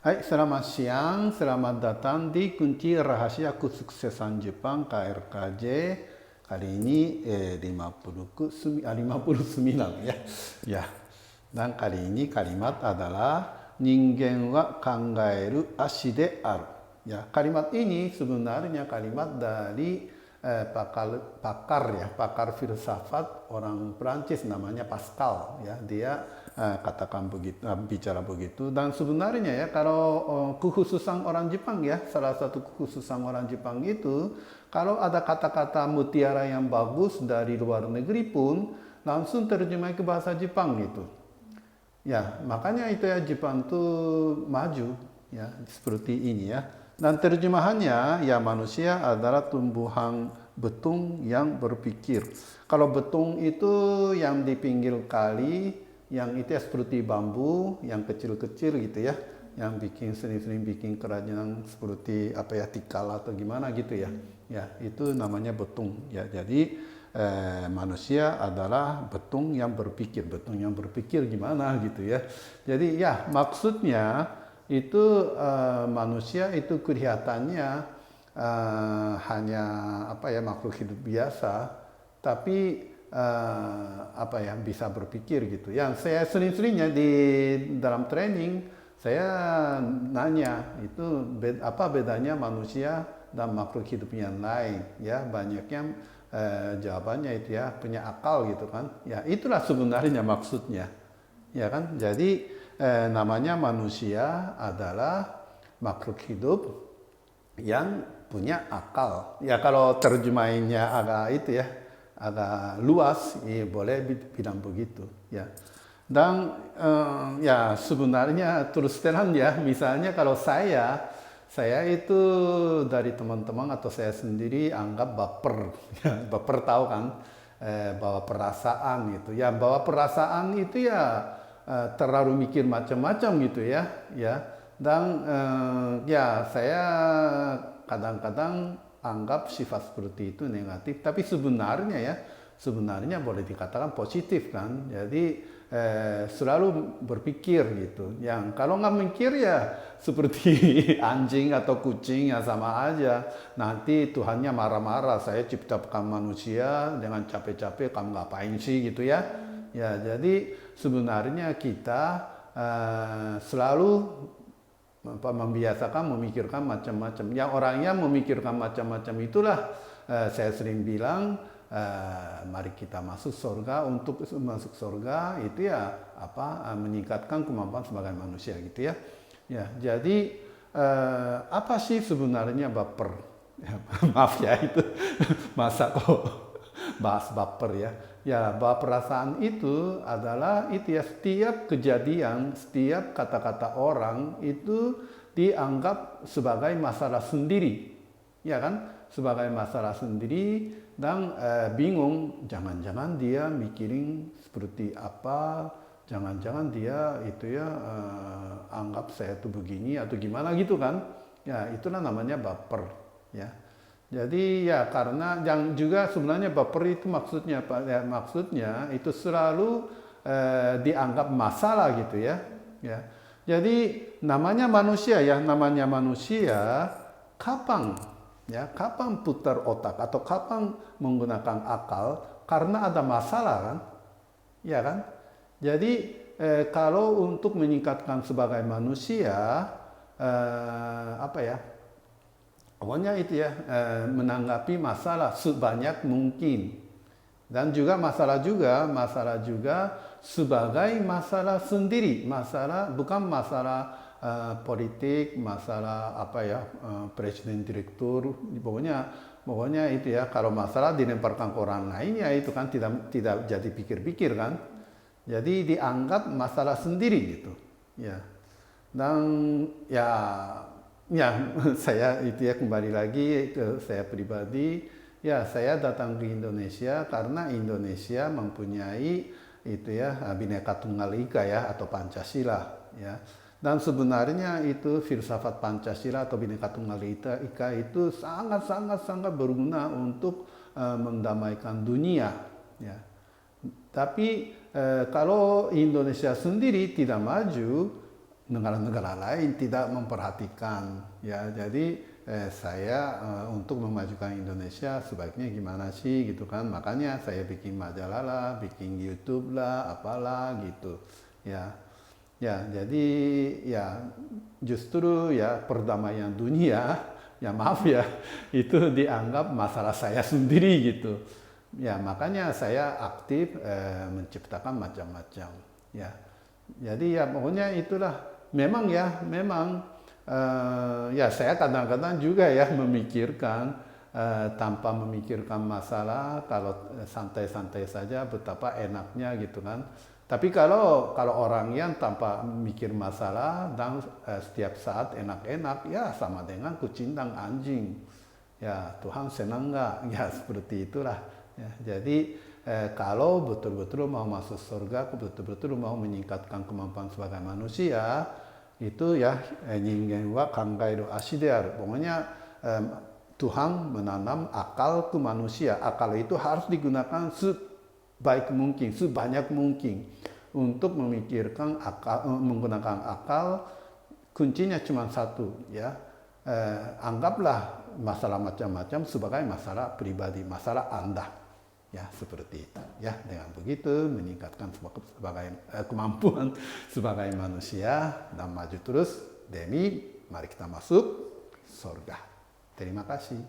Hai, selamat siang. Selamat datang di Kunci Rahasia Kesuksesan Jepang KRKJ. Kali ini 59 ya. Ya. Dan kali ini kalimat adalah Ningen wa kangaeru ashi de aru. Ya, kalimat ini sebenarnya kalimat dari pakar filsafat orang Prancis namanya Pascal ya. Dia katakan begitu, bicara begitu. Dan sebenarnya ya kalau kekhususan orang Jepang ya, salah satu kekhususan orang Jepang itu kalau ada kata-kata mutiara yang bagus dari luar negeri pun langsung terjemah ke bahasa Jepang gitu. Ya, makanya itu ya Jepang tuh maju ya seperti ini ya. Dan terjemahannya ya manusia adalah tumbuhan betung yang berpikir. Kalau betung itu yang di pinggir kali, yang itu ya seperti bambu, yang kecil-kecil gitu ya, yang bikin sering-sering bikin kerajinan seperti apa ya tikal atau gimana gitu ya. Ya, itu namanya betung ya. Jadi manusia adalah betung yang berpikir. Betung yang berpikir gimana gitu ya. Jadi ya maksudnya itu manusia itu kelihatannya hanya apa ya makhluk hidup biasa, tapi apa ya bisa berpikir gitu. Yang saya sering-seringnya di dalam training saya nanya itu apa bedanya manusia dan makhluk hidup yang lain ya, banyak yang jawabannya itu ya punya akal gitu kan ya, itulah sebenarnya maksudnya ya kan. Jadi namanya manusia adalah makhluk hidup yang punya akal ya. Kalau terjemahinnya agak itu ya agak luas ya, boleh bilang begitu ya. Dan ya sebenarnya terus terang ya, misalnya kalau saya itu dari teman-teman atau saya sendiri anggap baper. Ya, baper tahu kan, bawa perasaan gitu. Ya, bawa perasaan itu ya terlalu mikir macam-macam gitu ya. Ya, dan ya saya kadang-kadang anggap sifat seperti itu negatif. Tapi sebenarnya boleh dikatakan positif kan. Jadi selalu berpikir gitu. Yang kalau nggak mikir ya seperti anjing atau kucing ya sama aja. Nanti Tuhannya marah-marah. Saya ciptakan manusia dengan capek-capek, kamu ngapain sih gitu ya. Ya jadi sebenarnya kita selalu membiasakan memikirkan macam-macam. Yang orangnya memikirkan macam-macam itulah saya sering bilang mari kita masuk surga. Untuk masuk surga itu ya apa meningkatkan kemampuan sebagai manusia gitu ya. Ya, jadi apa sih sebenarnya baper? Ya, maaf ya itu masa kok bahas baper ya. Ya, bahwa perasaan itu adalah itu ya setiap kejadian, setiap kata-kata orang itu dianggap sebagai masalah sendiri. Ya kan? Sebagai masalah sendiri dan bingung, jangan-jangan dia mikirin seperti apa, jangan-jangan dia itu ya anggap saya tuh begini atau gimana gitu kan. Ya, itulah namanya baper ya. Jadi ya karena yang juga sebenarnya baper itu maksudnya Pak ya, maksudnya itu selalu dianggap masalah gitu ya. Ya. Jadi namanya manusia ya, namanya manusia kapan ya, kapan putar otak atau kapan menggunakan akal karena ada masalah kan? Ya kan? Jadi kalau untuk meningkatkan sebagai manusia apa ya? Pokoknya itu ya menanggapi masalah sebanyak mungkin. Dan juga masalah juga sebagai masalah sendiri, masalah bukan masalah politik, masalah apa ya presiden direktur, pokoknya itu ya kalau masalah dilemparkan ke orang lain ya itu kan tidak jadi pikir-pikir kan. Jadi dianggap masalah sendiri gitu. Ya. Dan ya saya itu ya kembali lagi ke saya pribadi. Ya, saya datang ke Indonesia karena Indonesia mempunyai itu ya Bhinneka Tunggal Ika ya atau Pancasila ya. Dan sebenarnya itu filsafat Pancasila atau Bhinneka Tunggal Ika itu sangat berguna untuk mendamaikan dunia ya. Tapi kalau Indonesia sendiri tidak maju, negara-negara lain tidak memperhatikan ya. Jadi saya untuk memajukan Indonesia sebaiknya gimana sih gitu kan, makanya saya bikin majalah lah, bikin YouTube lah, apalah gitu ya. Ya, jadi ya justru ya perdamaian dunia, ya maaf ya, itu dianggap masalah saya sendiri gitu. Ya, makanya saya aktif menciptakan macam-macam. Ya, jadi ya pokoknya itulah. Memang ya, memang ya saya kadang-kadang juga ya memikirkan tanpa memikirkan masalah, kalau santai-santai saja betapa enaknya gitu kan. Tapi kalau orang yang tanpa mikir masalah dan setiap saat enak-enak, ya sama dengan kucing dan anjing. Ya Tuhan senang nggak? Ya seperti itulah. Ya, jadi kalau betul-betul mau masuk surga, betul-betul mau meningkatkan kemampuan sebagai manusia, itu ya ningen wa kangairu ashi de aru. Pokoknya Tuhan menanam akal ke manusia. Akal itu harus digunakan sebaik mungkin, sebanyak mungkin untuk memikirkan akal, menggunakan akal. Kuncinya cuma satu ya. Anggaplah masalah macam-macam sebagai masalah pribadi, masalah Anda. Ya, seperti itu. Ya, dengan begitu meningkatkan sebagai kemampuan sebagai manusia dan maju terus demi mari kita masuk surga. Terima kasih.